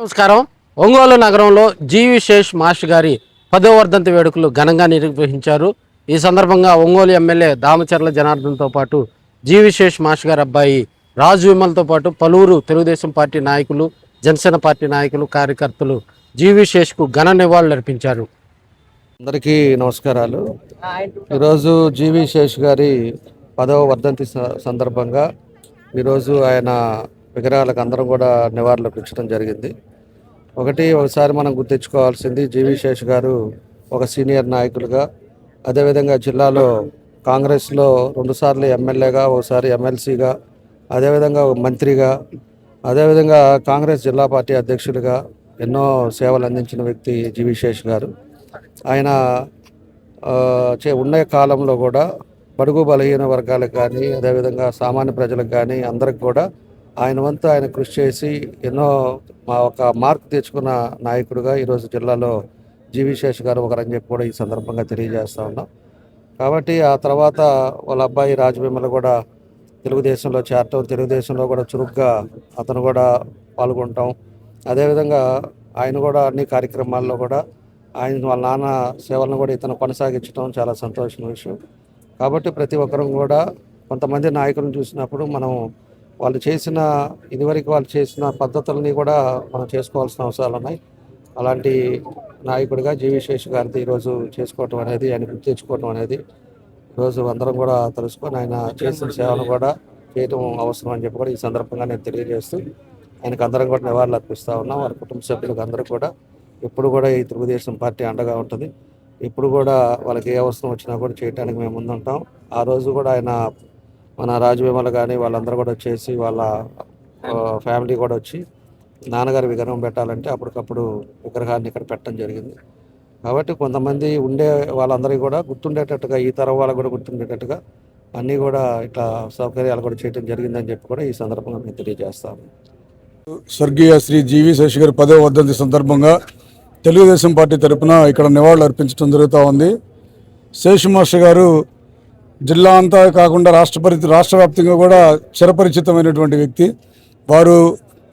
నమస్కారం. ఒంగోలు నగరంలో జీవి శేష్ మాస్టర్ గారి 10వ వర్ధంతి వేడుకలు ఘనంగా నిర్వహించారు. ఈ సందర్భంగా ఒంగోలు ఎమ్మెల్యే దామచర్ల జనార్దన్తో పాటు జీవి శేష్ మాస్టర్ గారి అబ్బాయి రాజు విమల్తో పాటు పలువురు తెలుగుదేశం పార్టీ నాయకులు, జనసేన పార్టీ నాయకులు, కార్యకర్తలు జీవి శేష్కు ఘన నివాళులు అర్పించారు. అందరికీ నమస్కారాలు. ఈరోజు జీవి శేష్ గారి 10వ వర్ధంతి సందర్భంగా ఈరోజు ఆయన విగ్రహాలకు అందరం కూడా నివాళులు అర్పించడం జరిగింది. ఒకసారి మనం గుర్తించుకోవాల్సింది, జీవి శేష్ గారు ఒక సీనియర్ నాయకులుగా, అదేవిధంగా జిల్లాలో కాంగ్రెస్లో 2 సార్లు ఎమ్మెల్యేగా, ఒకసారి ఎమ్మెల్సీగా, అదేవిధంగా మంత్రిగా, అదేవిధంగా కాంగ్రెస్ జిల్లా పార్టీ అధ్యక్షులుగా ఎన్నో సేవలు అందించిన వ్యక్తి జీవి శేష్ గారు. ఆయన ఉన్న కాలంలో కూడా బడుగు బలహీన వర్గాలకు కానీ, అదేవిధంగా సామాన్య ప్రజలకు కానీ అందరికి కూడా ఆయన వంతు ఆయన కృషి చేసి ఎన్నో ఒక మార్క్ తెచ్చుకున్న నాయకుడిగా ఈరోజు జిల్లాలో జీవి శేష్ గారు ఒకరని చెప్పి కూడా ఈ సందర్భంగా తెలియజేస్తూ ఉన్నాం. కాబట్టి ఆ తర్వాత వాళ్ళ అబ్బాయి రాజవిమల కూడా తెలుగుదేశంలో చేరటం, తెలుగుదేశంలో కూడా చురుగ్గా అతను కూడా పాల్గొనటం, అదేవిధంగా ఆయన కూడా అన్ని కార్యక్రమాల్లో కూడా ఆయన వాళ్ళ నాన్న సేవలను కూడా ఇతను కొనసాగించడం చాలా సంతోషమైన విషయం. కాబట్టి ప్రతి ఒక్కరూ కూడా కొంతమంది నాయకులను చూసినప్పుడు మనం వాళ్ళు చేసిన పద్ధతులని కూడా మనం చేసుకోవాల్సిన అవసరాలు ఉన్నాయి. అలాంటి నాయకుడిగా జీవి శేష్ గారిది ఈరోజు చేసుకోవటం అనేది, ఆయన గుర్తించుకోవటం అనేది ఈరోజు అందరం కూడా తెలుసుకొని ఆయన చేసిన సేవను కూడా చేయటం అవసరం అని చెప్పి కూడా ఈ సందర్భంగా నేను తెలియజేస్తూ ఆయనకు అందరం కూడా నివాళులు అర్పిస్తూ ఉన్నాం. వారి కుటుంబ సభ్యులకు అందరూ కూడా ఎప్పుడు కూడా ఈ తెలుగుదేశం పార్టీ అండగా ఉంటుంది. ఇప్పుడు కూడా వాళ్ళకి ఏ అవసరం వచ్చినా కూడా చేయడానికి మేము ముందుంటాం. ఆ రోజు కూడా ఆయన మన రాజవిమల కానీ వాళ్ళందరూ కూడా వచ్చేసి వాళ్ళ ఫ్యామిలీ కూడా వచ్చి నాన్నగారి విగ్రహం పెట్టాలంటే అప్పటికప్పుడు విగ్రహాన్ని ఇక్కడ పెట్టడం జరిగింది. కాబట్టి కొంతమంది ఉండే వాళ్ళందరికీ కూడా గుర్తుండేటట్టుగా, ఈ తరం వాళ్ళకు కూడా గుర్తుండేటట్టుగా అన్నీ కూడా ఇట్లా సౌకర్యాలు కూడా చేయడం జరిగిందని చెప్పి కూడా ఈ సందర్భంగా మేము తెలియజేస్తాము. స్వర్గీయ శ్రీ జీవి శేష్ గారి 10వ వర్ధంతి సందర్భంగా తెలుగుదేశం పార్టీ తరఫున ఇక్కడ నివాళులు అర్పించడం జరుగుతూ ఉంది. శేష్ మాస్టర్ గారు జిల్లా అంతా కాకుండా రాష్ట్ర వ్యాప్తంగా కూడా చిరపరిచితమైనటువంటి వ్యక్తి. వారు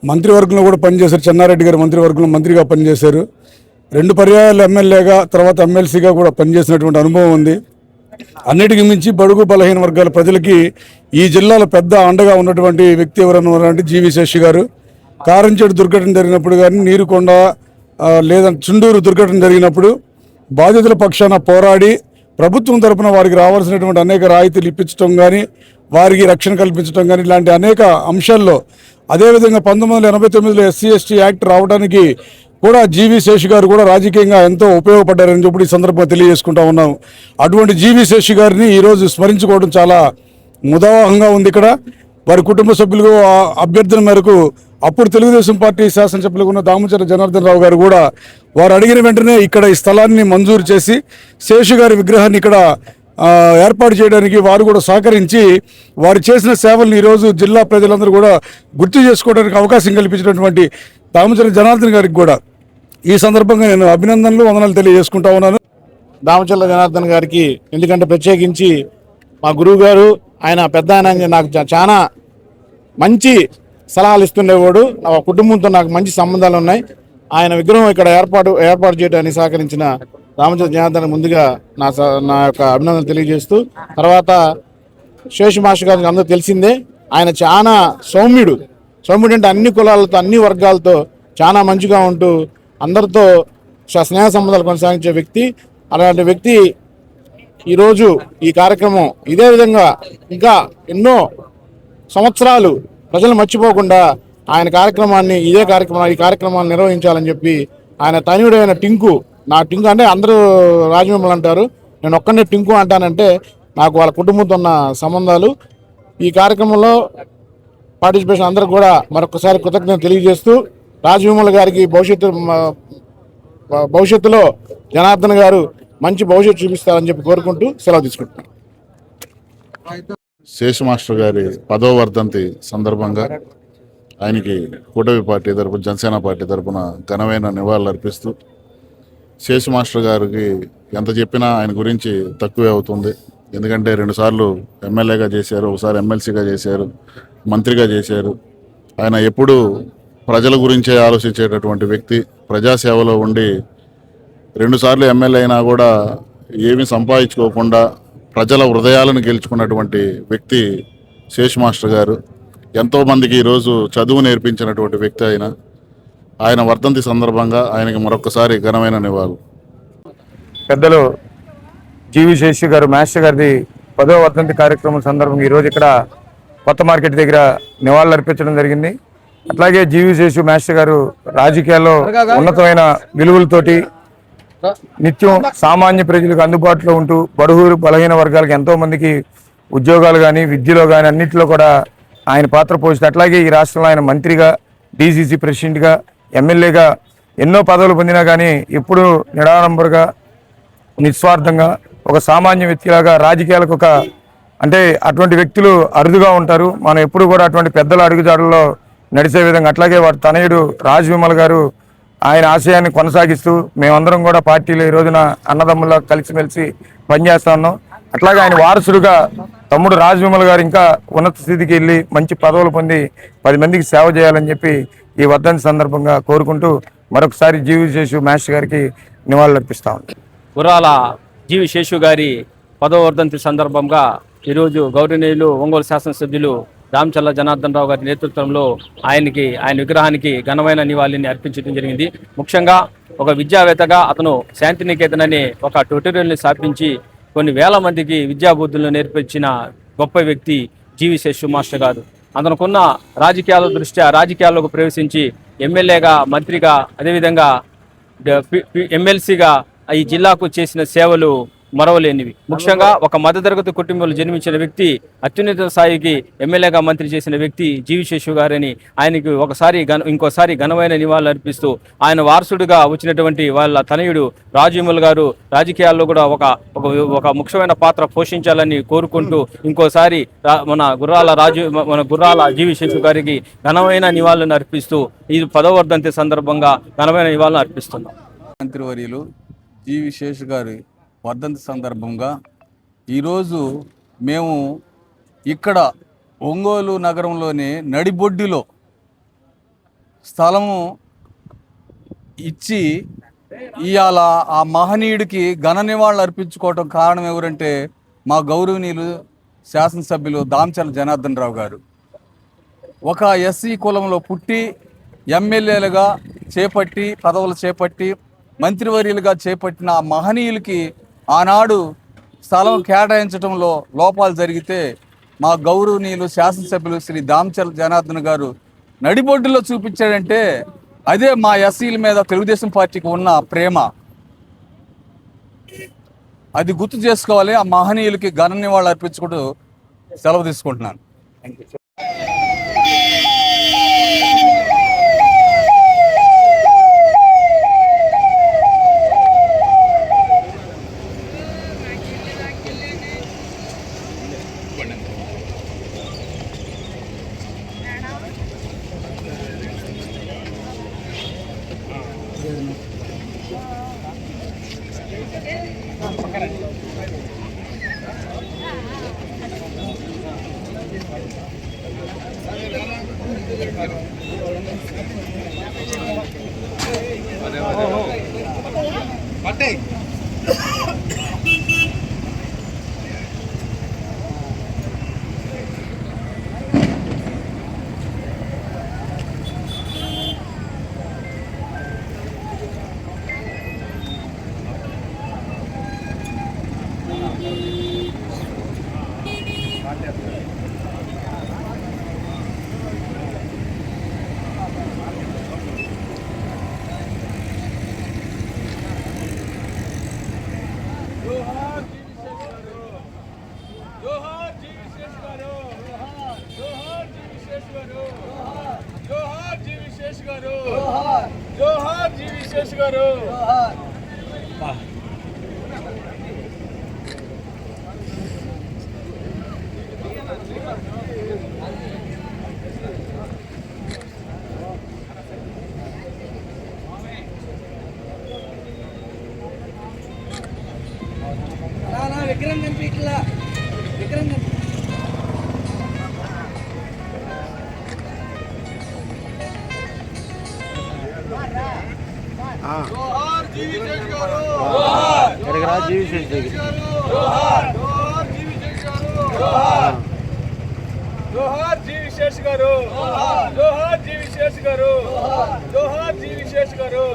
మంత్రివర్గంలో కూడా పనిచేశారు. చెన్నారెడ్డి గారు మంత్రివర్గంలో మంత్రిగా పనిచేశారు. 2 పర్యాయాలు ఎమ్మెల్యేగా, తర్వాత ఎమ్మెల్సీగా కూడా పనిచేసినటువంటి అనుభవం ఉంది. అన్నిటికీ మించి బడుగు బలహీన వర్గాల ప్రజలకి ఈ జిల్లాలో పెద్ద అండగా ఉన్నటువంటి వ్యక్తి ఎవరన్నారంటే జీవి శేష్ గారు. కారంచేడు దుర్ఘటన జరిగినప్పుడు కానీ, నీరుకొండ లేదా చుండూరు దుర్ఘటన జరిగినప్పుడు బాధితుల పక్షాన పోరాడి ప్రభుత్వం తరపున వారికి రావాల్సినటువంటి అనేక రాయితీలు ఇప్పించడం కానీ, వారికి రక్షణ కల్పించడం కానీ, ఇలాంటి అనేక అంశాల్లో, అదేవిధంగా 1989లో SC/ST యాక్ట్ రావడానికి కూడా జీవి శేష్ గారు కూడా రాజకీయంగా ఎంతో ఉపయోగపడ్డారని చెప్పి ఈ సందర్భంగా తెలియజేసుకుంటా ఉన్నాం. అటువంటి జీవి శేష్ గారిని ఈరోజు స్మరించుకోవడం చాలా ముదావహంగా ఉంది. ఇక్కడ వారి కుటుంబ సభ్యులు అభ్యర్థన మేరకు అప్పుడు తెలుగుదేశం పార్టీ శాసనసభ్యులుగా ఉన్న దామచర్ల జనార్దన్ రావు గారు కూడా వారు అడిగిన వెంటనే ఇక్కడ ఈ స్థలాన్ని మంజూరు చేసి శేష్ గారి విగ్రహాన్ని ఇక్కడ ఏర్పాటు చేయడానికి వారు కూడా సహకరించి వారు చేసిన సేవలను ఈరోజు జిల్లా ప్రజలందరూ కూడా గుర్తు చేసుకోవడానికి అవకాశం కల్పించినటువంటి దామచర్ల జనార్దన్ గారికి కూడా ఈ సందర్భంగా నేను అభినందనలు, వందనాలు తెలియజేసుకుంటా ఉన్నాను. దామచర్ల జనార్దన్ గారికి ఎందుకంటే ప్రత్యేకించి మా గురువు గారు, ఆయన పెద్ద ఆయన, నాకు చాలా మంచి సలహాలు ఇస్తుండేవాడు. నా కుటుంబంతో నాకు మంచి సంబంధాలు ఉన్నాయి. ఆయన విగ్రహం ఇక్కడ ఏర్పాటు చేయడానికి సహకరించిన దామచర్ల జనార్దన్ ముందుగా నా యొక్క అభినందనలు తెలియజేస్తూ, తర్వాత శేష్ మాస్టర్ గారికి అందరూ తెలిసిందే, ఆయన చాలా సౌమ్యుడు అంటే అన్ని కులాలతో, అన్ని వర్గాలతో చాలా మంచిగా ఉంటూ అందరితో స్నేహ సంబంధాలు కొనసాగించే వ్యక్తి. అలాంటి వ్యక్తి ఈరోజు ఈ కార్యక్రమం ఇదే విధంగా ఇంకా ఎన్నో సంవత్సరాలు ప్రజలు మర్చిపోకుండా ఆయన ఈ కార్యక్రమాన్ని నిర్వహించాలని చెప్పి ఆయన తనయుడైన టింకు, నా టింకు అంటే అందరూ రాజమమ్మలు అంటారు, నేను ఒక్కనే టింకు అంటానంటే నాకు వాళ్ళ కుటుంబంతో ఉన్న సంబంధాలు. ఈ కార్యక్రమంలో పార్టిసిపేషన్ అందరికి కూడా మరొకసారి కృతజ్ఞత తెలియజేస్తూ, రాజవిమల గారికి భవిష్యత్తులో జనార్దన్ గారు మంచి భవిష్యత్తు చూపిస్తారని చెప్పి కోరుకుంటూ సెలవు తీసుకుంటున్నాను. శేష్ మాస్టర్ గారి 10వ వర్ధంతి సందర్భంగా ఆయనకి కూటమి పార్టీ తరపున, జనసేన పార్టీ తరపున ఘనమైన నివాళులు అర్పిస్తూ, శేష్ మాస్టర్ గారికి ఎంత చెప్పినా ఆయన గురించి తక్కువే అవుతుంది. ఎందుకంటే 2 సార్లు ఎమ్మెల్యేగా చేశారు, ఒకసారి ఎమ్మెల్సీగా చేశారు, మంత్రిగా చేశారు. ఆయన ఎప్పుడూ ప్రజల గురించే ఆలోచించేటటువంటి వ్యక్తి. ప్రజాసేవలో ఉండి 2 సార్లు ఎమ్మెల్యే అయినా కూడా ఏమీ సంపాదించుకోకుండా ప్రజల హృదయాలను గెలుచుకున్నటువంటి వ్యక్తి శేష్ మాస్టర్ గారు. ఎంతోమందికి ఈరోజు చదువు నేర్పించినటువంటి వ్యక్తి ఆయన వర్ధంతి సందర్భంగా ఆయనకి మరొకసారి ఘనమైన నివాళులు. పెద్దలు జీవి శేషు గారు మాస్టర్ గారిది 10వ వర్ధంతి కార్యక్రమం సందర్భంగా ఈరోజు ఇక్కడ కొత్త మార్కెట్ దగ్గర నివాళులు అర్పించడం జరిగింది. అట్లాగే జీవి శేషు మాస్టర్ గారు రాజకీయాల్లో ఉన్నతమైన విలువలతోటి నిత్యం సామాన్య ప్రజలకు అందుబాటులో ఉంటూ బడుగు బలహీన వర్గాలకు ఎంతో మందికి ఉద్యోగాలు కానీ విద్యలో కానీ అన్నింటిలో కూడా ఆయన పాత్ర పోషిస్తారు. అట్లాగే ఈ రాష్ట్రంలో ఆయన మంత్రిగా, డీసీసీ ప్రెసిడెంట్గా, ఎమ్మెల్యేగా ఎన్నో పదవులు పొందినా కానీ ఎప్పుడూ నిరాడంబరగా నిస్వార్థంగా ఒక సామాన్య వ్యక్తిలాగా రాజకీయాలకు అంటే అటువంటి వ్యక్తులు అరుదుగా ఉంటారు. మనం ఎప్పుడు కూడా అటువంటి పెద్దల అడుగుజాడల్లో నడిచే విధంగా. అట్లాగే వారి తనయుడు రాజ్ విమల్ గారు ఆయన ఆశయాన్ని కొనసాగిస్తూ మేమందరం కూడా పార్టీలో ఈ రోజున అన్నదమ్ముల్లో కలిసిమెలిసి పనిచేస్తా ఉన్నాం. అట్లాగే ఆయన వారసుడుగా తమ్ముడు రాజ్ విమల్ గారు ఇంకా ఉన్నత స్థితికి వెళ్ళి మంచి పదవులు పొంది 10 మందికి సేవ చేయాలని చెప్పి ఈ వర్ధంతి సందర్భంగా కోరుకుంటూ మరొకసారి జీవి శేషు మాస్టర్ గారికి నివాళులు అర్పిస్తా ఉన్నాం. గుర్రాల జీవి శేషు గారి 10వ వర్ధంతి సందర్భంగా ఈరోజు గౌరవనీయులు ఒంగోలు శాసనసభ్యులు దామచర్ల జనార్దన్ రావు గారి నేతృత్వంలో ఆయన విగ్రహానికి ఘనమైన నివాళిని అర్పించడం జరిగింది. ముఖ్యంగా ఒక విద్యావేత్తగా అతను శాంతినికేతన్ అనే ఒక ట్యుటోరియల్ని స్థాపించి కొన్ని వేల మందికి విద్యాబుద్ధులను నేర్పించిన గొప్ప వ్యక్తి జీవి శేషు మాస్టర్ గారు. అతనుకున్న రాజకీయాల దృష్ట్యా రాజకీయాల్లోకి ప్రవేశించి ఎమ్మెల్యేగా, మంత్రిగా, అదేవిధంగా ఎమ్మెల్సీగా ఈ జిల్లాకు చేసిన సేవలు మరవలేనివి. ముఖ్యంగా ఒక మధ్యతరగతి కుటుంబంలో జన్మించిన వ్యక్తి, అత్యున్నత స్థాయికి ఎమ్మెల్యేగా మంత్రి చేసిన వ్యక్తి జీవి శేషు గారని ఆయనకి ఇంకోసారి ఘనమైన నివాళులు అర్పిస్తూ ఆయన వారసుడిగా వచ్చినటువంటి వాళ్ళ తనయుడు రాజ్ విమల్ గారు రాజకీయాల్లో కూడా ఒక ముఖ్యమైన పాత్ర పోషించాలని కోరుకుంటూ ఇంకోసారి మన గుర్రాల జీవి శేషు గారికి ఘనమైన నివాళులను అర్పిస్తూ ఈ 10వ వర్ధంతి సందర్భంగా ఘనమైన నివాళులను అర్పిస్తున్నాం. మంత్రివర్యులు జీవి శేషు గారి వర్ధంతి సందర్భంగా ఈరోజు మేము ఇక్కడ ఒంగోలు నగరంలోని నడిబొడ్డిలో స్థలము ఇచ్చి ఇవాళ ఆ మహనీయుడికి ఘన నివాళులు అర్పించుకోవటం కారణం ఎవరంటే మా గౌరవనీయులు శాసనసభ్యులు దామచర్ల జనార్దన్ రావు గారు. ఒక ఎస్సీ కులంలో పుట్టి ఎమ్మెల్యేలుగా చేపట్టి పదవులు చేపట్టి మంత్రివర్యులుగా చేపట్టిన మహనీయులకి ఆనాడు స్థలం కేటాయించడంలో లోపాలు జరిగితే మా గౌరవనీయులు శాసనసభ్యులు శ్రీ దామచర్ల జనార్దన్ గారు నడిబొడ్డులో చూపించాడంటే అదే మా ఎస్సీల మీద తెలుగుదేశం పార్టీకి ఉన్న ప్రేమ. అది గుర్తు చేసుకోవాలి. ఆ మహనీయులకి ఘన నివాళులు అర్పించుకుంటూ సెలవు తీసుకుంటున్నాను. విక్రమ్ కనిపించలా విక్రమ్ జోహార్ జీవిశేష్ గారు ఇక్కడికి రా జీవిశేష్ దగ్గరికి. జోహార్ జీవిశేష్ గారు జోహార్ జీవిశేష్ గారు జోహార్ జీవిశేష్ గారు